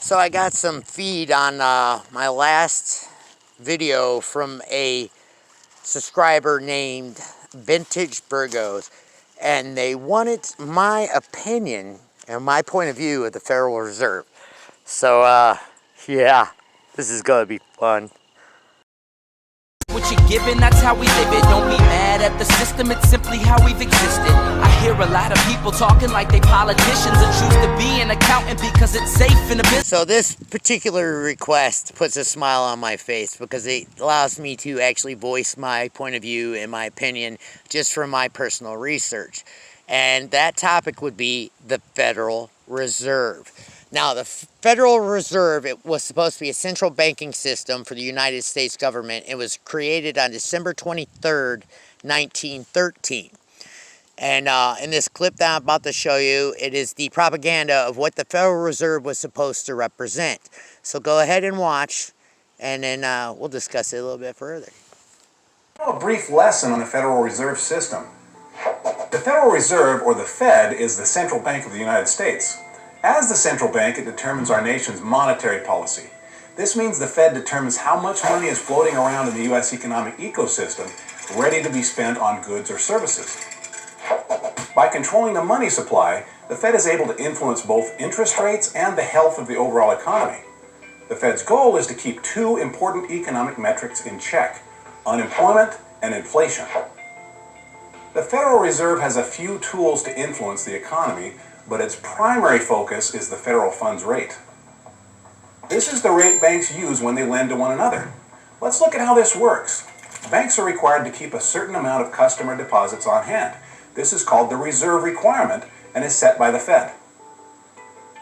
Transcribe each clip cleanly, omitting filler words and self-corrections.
So I got some feed on my last video from a subscriber named Vintage Burgos, and they wanted my opinion and my point of view of the Federal Reserve. So yeah, this is gonna be fun. What you're given, that's how we live it. Don't be mad at the system, it's simply how we've existed. I hear a lot of people talking like they politicians and choose to be an accountant because it's safe in the business. So this particular request puts a smile on my face because it allows me to actually voice my point of view and my opinion just from my personal research. And that topic would be the Federal Reserve. Now, the Federal Reserve, it was supposed to be a central banking system for the United States government. It was created on December 23rd, 1913. And in this clip that I'm about to show you, it is the propaganda of what the Federal Reserve was supposed to represent. So go ahead and watch, and then we'll discuss it a little bit further. A brief lesson on the Federal Reserve System. The Federal Reserve, or the Fed, is the central bank of the United States. As the central bank, it determines our nation's monetary policy. This means the Fed determines how much money is floating around in the U.S. economic ecosystem, ready to be spent on goods or services. By controlling the money supply, the Fed is able to influence both interest rates and the health of the overall economy. The Fed's goal is to keep two important economic metrics in check: unemployment and inflation. The Federal Reserve has a few tools to influence the economy, but its primary focus is the federal funds rate. This is the rate banks use when they lend to one another. Let's look at how this works. Banks are required to keep a certain amount of customer deposits on hand. This is called the reserve requirement and is set by the Fed.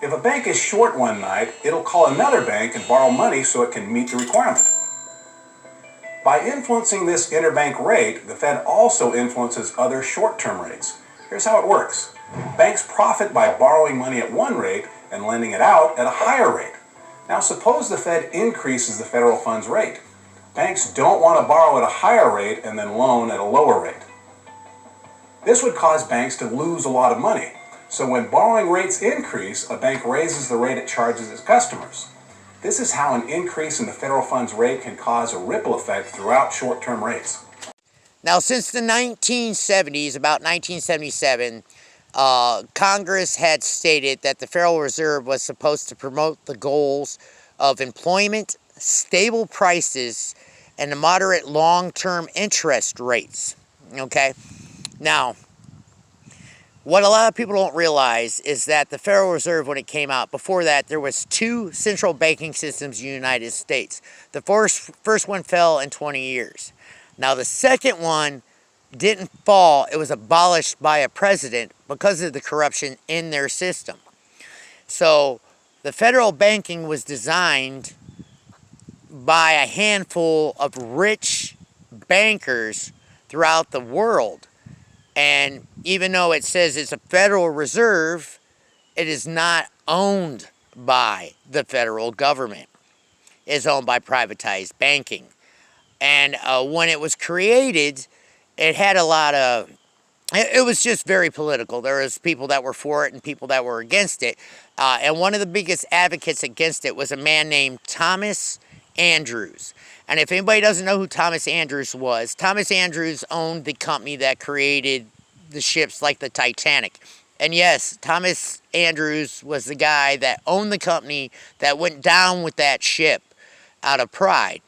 If a bank is short one night, it'll call another bank and borrow money so it can meet the requirement. By influencing this interbank rate, the Fed also influences other short-term rates. Here's how it works. Banks profit by borrowing money at one rate and lending it out at a higher rate. Now suppose the Fed increases the federal funds rate. Banks don't want to borrow at a higher rate and then loan at a lower rate. This would cause banks to lose a lot of money. So when borrowing rates increase, a bank raises the rate it charges its customers. This is how an increase in the federal funds rate can cause a ripple effect throughout short-term rates. Now, since the 1970s, about 1977, Congress had stated that the Federal Reserve was supposed to promote the goals of employment, stable prices, and the moderate long-term interest rates. Okay? Now, what a lot of people don't realize is that the Federal Reserve, when it came out, before that, there was two central banking systems in the United States. The first one fell in 20 years. Now, the second one didn't fall. It was abolished by a president because of the corruption in their system. So the federal banking was designed by a handful of rich bankers throughout the world. And even though it says it's a Federal Reserve, it is not owned by the federal government. It's owned by privatized banking. And when it was created, it had a lot of, it was just very political. There was people that were for it and people that were against it. And one of the biggest advocates against it was a man named Thomas Andrews. And if anybody doesn't know who Thomas Andrews was, Thomas Andrews owned the company that created the ships like the Titanic. And yes, Thomas Andrews was the guy that owned the company that went down with that ship out of pride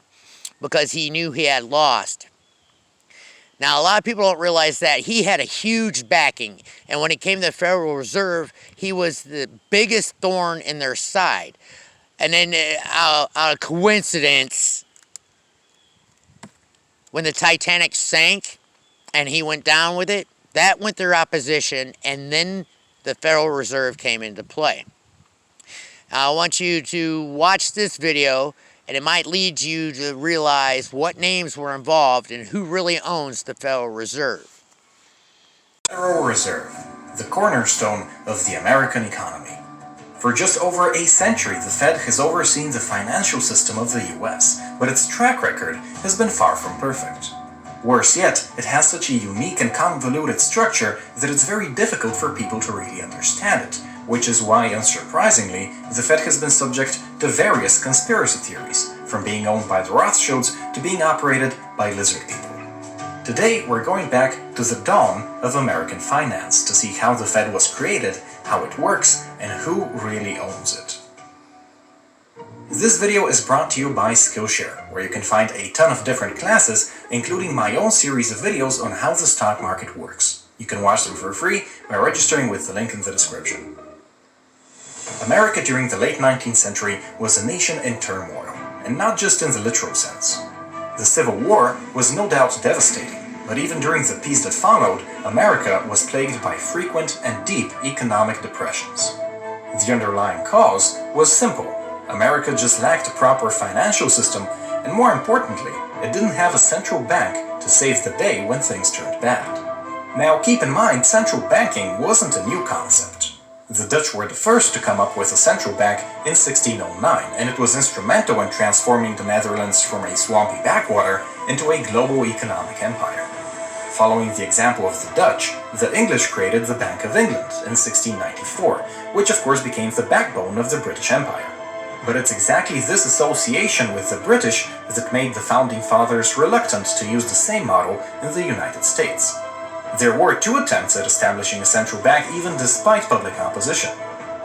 because he knew he had lost. Now, a lot of people don't realize that he had a huge backing. And when it came to the Federal Reserve, he was the biggest thorn in their side. And then, out of coincidence, when the Titanic sank and he went down with it, that went through opposition, and then the Federal Reserve came into play. I want you to watch this video, and it might lead you to realize what names were involved and who really owns the Federal Reserve. Federal Reserve, the cornerstone of the American economy. For just over a century, the Fed has overseen the financial system of the US, but its track record has been far from perfect. Worse yet, it has such a unique and convoluted structure that it's very difficult for people to really understand it, which is why, unsurprisingly, the Fed has been subject to various conspiracy theories, from being owned by the Rothschilds to being operated by lizard people. Today, we're going back to the dawn of American finance to see how the Fed was created, how it works, and who really owns it. This video is brought to you by Skillshare, where you can find a ton of different classes, including my own series of videos on how the stock market works. You can watch them for free by registering with the link in the description. America during the late 19th century was a nation in turmoil, and not just in the literal sense. The Civil War was no doubt devastating, but even during the peace that followed, America was plagued by frequent and deep economic depressions. The underlying cause was simple. America just lacked a proper financial system, and more importantly, it didn't have a central bank to save the day when things turned bad. Now keep in mind, central banking wasn't a new concept. The Dutch were the first to come up with a central bank in 1609, and it was instrumental in transforming the Netherlands from a swampy backwater into a global economic empire. Following the example of the Dutch, the English created the Bank of England in 1694, which of course became the backbone of the British Empire. But it's exactly this association with the British that made the Founding Fathers reluctant to use the same model in the United States. There were two attempts at establishing a central bank even despite public opposition.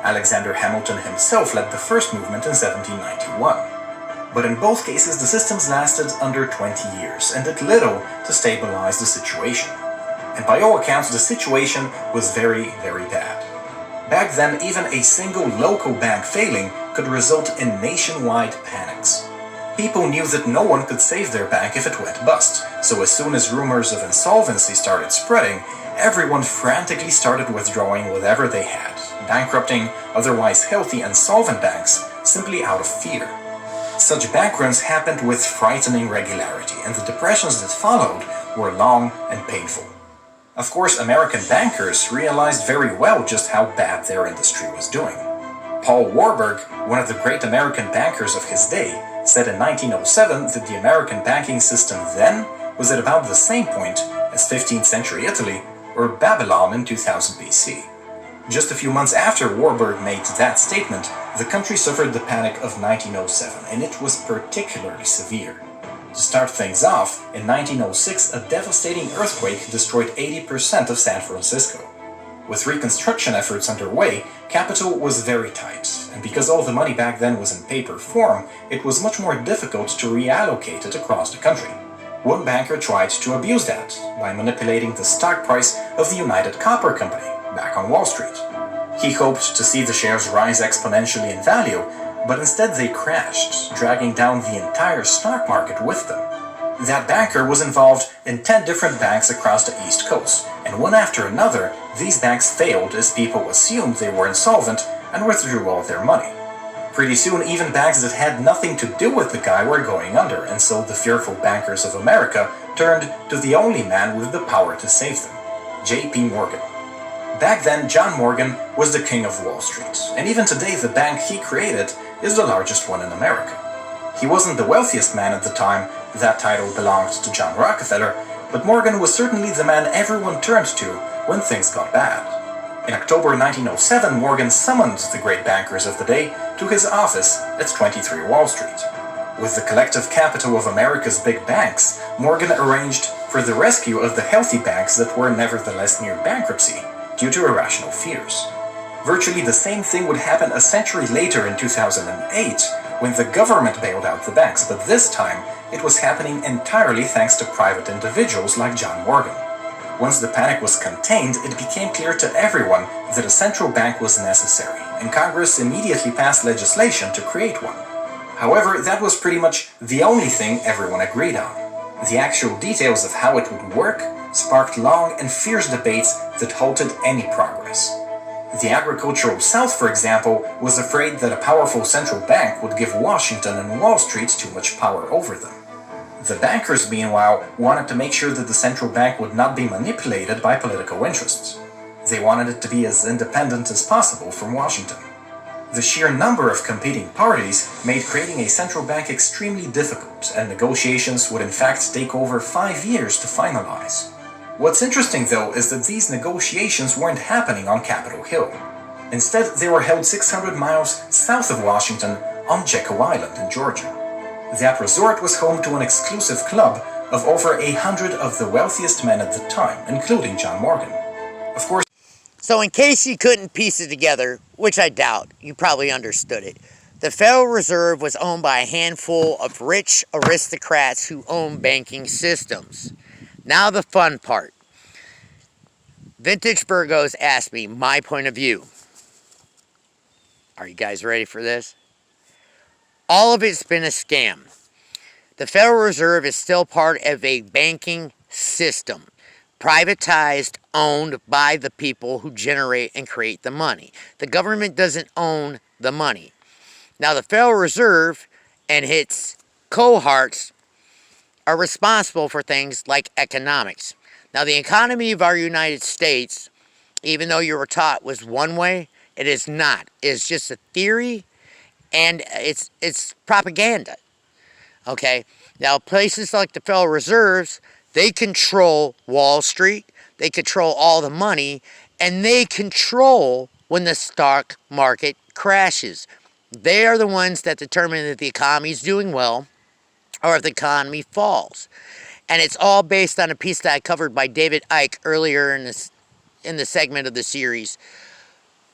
Alexander Hamilton himself led the first movement in 1791. But in both cases the systems lasted under 20 years and did little to stabilize the situation. And by all accounts the situation was very, very bad. Back then, even a single local bank failing could result in nationwide panics. People knew that no one could save their bank if it went bust, so as soon as rumors of insolvency started spreading, everyone frantically started withdrawing whatever they had, bankrupting otherwise healthy and solvent banks simply out of fear. Such bank runs happened with frightening regularity, and the depressions that followed were long and painful. Of course, American bankers realized very well just how bad their industry was doing. Paul Warburg, one of the great American bankers of his day, said in 1907 that the American banking system then was at about the same point as 15th century Italy or Babylon in 2000 BC. Just a few months after Warburg made that statement, the country suffered the Panic of 1907, and it was particularly severe. To start things off, in 1906 a devastating earthquake destroyed 80% of San Francisco. With reconstruction efforts underway, capital was very tight, and because all the money back then was in paper form, it was much more difficult to reallocate it across the country. One banker tried to abuse that by manipulating the stock price of the United Copper Company back on Wall Street. He hoped to see the shares rise exponentially in value, but instead they crashed, dragging down the entire stock market with them. That banker was involved in 10 different banks across the East Coast, and one after another, these banks failed as people assumed they were insolvent and withdrew all their money. Pretty soon, even banks that had nothing to do with the guy were going under, and so the fearful bankers of America turned to the only man with the power to save them, J.P. Morgan. Back then, John Morgan was the king of Wall Street, and even today the bank he created is the largest one in America. He wasn't the wealthiest man at the time, that title belonged to John Rockefeller, but Morgan was certainly the man everyone turned to when things got bad. In October 1907, Morgan summoned the great bankers of the day to his office at 23 Wall Street. With the collective capital of America's big banks, Morgan arranged for the rescue of the healthy banks that were nevertheless near bankruptcy due to irrational fears. Virtually the same thing would happen a century later in 2008, when the government bailed out the banks, but this time it was happening entirely thanks to private individuals like John Morgan. Once the panic was contained, it became clear to everyone that a central bank was necessary, and Congress immediately passed legislation to create one. However, that was pretty much the only thing everyone agreed on. The actual details of how it would work sparked long and fierce debates that halted any progress. The agricultural South, for example, was afraid that a powerful central bank would give Washington and Wall Street too much power over them. The bankers, meanwhile, wanted to make sure that the central bank would not be manipulated by political interests. They wanted it to be as independent as possible from Washington. The sheer number of competing parties made creating a central bank extremely difficult, and negotiations would in fact take over 5 years to finalize. What's interesting, though, is that these negotiations weren't happening on Capitol Hill. Instead, they were held 600 miles south of Washington on Jekyll Island in Georgia. That resort was home to an exclusive club of over 100 of the wealthiest men at the time, including John Morgan. Of course, So in case you couldn't piece it together, which I doubt, you probably understood it, the Federal Reserve was owned by a handful of rich aristocrats who own banking systems. Now the fun part. Vintage Burgos asked me my point of view. Are you guys ready for this? All of it's been a scam. The Federal Reserve is still part of a banking system, privatized, owned by the people who generate and create the money. The government doesn't own the money. Now, the Federal Reserve and its cohorts are responsible for things like economics. Now, the economy of our United States, even though you were taught was one way, it is not. It's just a theory, and it's propaganda. Okay? Now, places like the Federal Reserves, they control Wall Street, they control all the money, and they control when the stock market crashes. They are the ones that determine if the economy is doing well or if the economy falls. And it's all based on a piece that I covered by David Ike earlier in the segment of the series.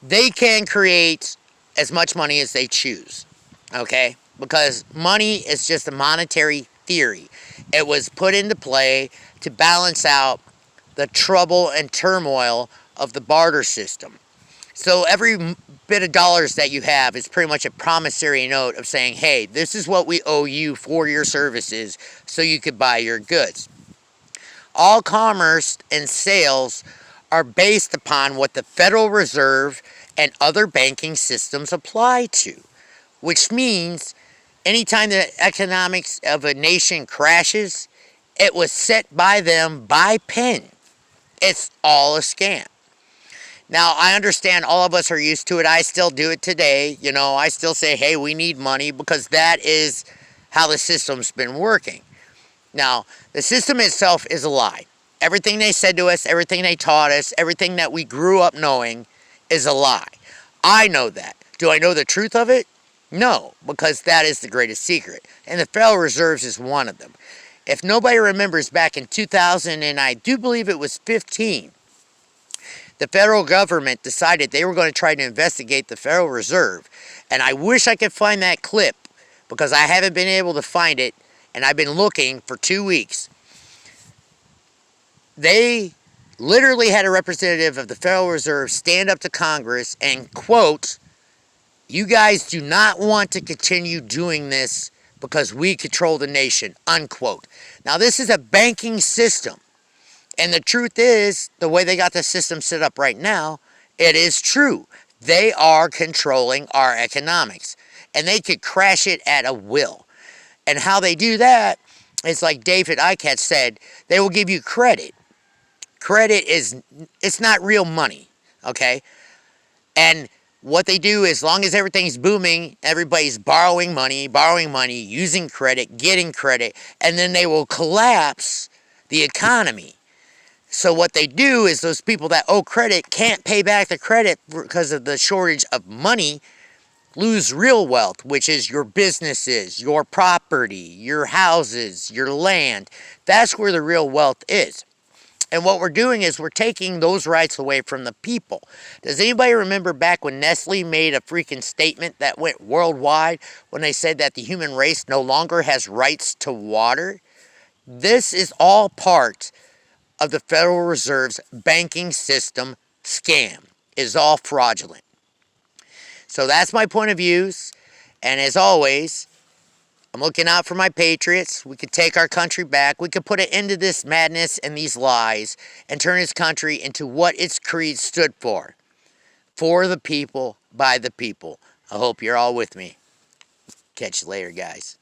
They can create as much money as they choose, okay? Because money is just a monetary theory. It was put into play to balance out the trouble and turmoil of the barter system. So every bit of dollars that you have is pretty much a promissory note of saying, hey, this is what we owe you for your services so you could buy your goods. All commerce and sales are based upon what the Federal Reserve and other banking systems apply to, which means anytime the economics of a nation crashes, it was set by them by pen. It's all a scam. Now, I understand all of us are used to it. I still do it today. You know, I still say, hey, we need money because that is how the system's been working. Now, the system itself is a lie. Everything they said to us, everything they taught us, everything that we grew up knowing is a lie. I know that. Do I know the truth of it? No, because that is the greatest secret. And the Federal Reserve is one of them. If nobody remembers back in 2000, and I do believe it was 15, the federal government decided they were going to try to investigate the Federal Reserve. And I wish I could find that clip because I haven't been able to find it, and I've been looking for 2 weeks. They literally had a representative of the Federal Reserve stand up to Congress and quote, you guys do not want to continue doing this because we control the nation, unquote. Now, this is a banking system. And the truth is, the way they got the system set up right now, it is true. They are controlling our economics. And they could crash it at a will. And how they do that is like David Ike had said, they will give you credit. Credit it's not real money, okay? And what they do, as long as everything's booming, everybody's borrowing money, using credit, getting credit, and then they will collapse the economy. So what they do is those people that owe credit can't pay back the credit because of the shortage of money, lose real wealth, which is your businesses, your property, your houses, your land. That's where the real wealth is. And what we're doing is we're taking those rights away from the people. Does anybody remember back when Nestle made a freaking statement that went worldwide when they said that the human race no longer has rights to water? This is all part of the Federal Reserve's banking system scam. It is all fraudulent. So that's my point of views. And as always, I'm looking out for my patriots. We could take our country back. We could put an end to this madness and these lies and turn this country into what its creed stood for. For the people, by the people. I hope you're all with me. Catch you later, guys.